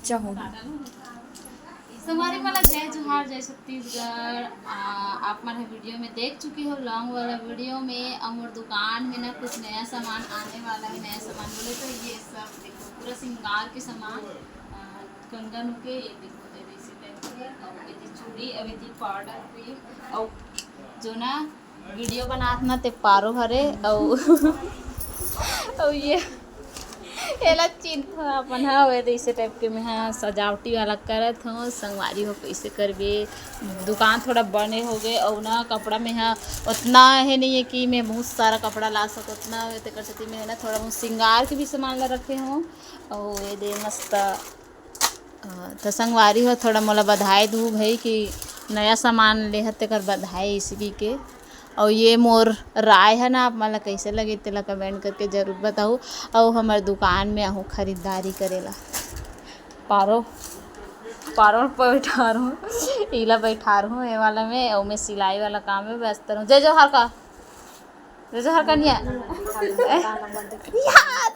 चाहूँ। संगवारी मला जय जोहार, जय छत्तीसगढ़। आप हमारे वीडियो में देख चुकी हो लॉन्ग वाला वीडियो में। और दुकान में ना कुछ नया सामान आने वाला है। नया सामान बोले तो ये सब देखो पूरा श्रृंगार के सामान, कंगन के, ये देखो इसी टाइप के, और ये चूड़ी, अब ये पाउडर क्रीम, और जो ना वीडियो बनात ना ते पारो हरे, और ये एला चिन्ह अपन हवे ऐसे टाइप के में हाँ सजावटी वाला करत हूँ। संगवारी हो कैसे करबे, दुकान थोड़ा बने हो गए और ना कपड़ा में हाँ उतना है नहीं है कि मैं बहुत सारा कपड़ा ला सकूँ, उतना तो कर सकती मैं ना थोड़ा बहुत श्रृंगार के भी सामान ला रखे हूँ। और ये दे मस्त तो संगवारी हो थोड़ा मोला बधाई दूँ भाई कि नया सामान ले हते कर बधाई इसकी के। और ये मोर राय है ना, आप मला कैसे लगे तेला कमेंट करके ज़रूर बताओ। और हमारे दुकान में आहूँ खरीदारी करेला। पारो पारो पर बैठा रहूँ, इला बैठा रहूँ ये वाला में, और मैं सिलाई वाला काम में व्यस्त रहूँ। जय जोहार का, जय जोहार का निया याद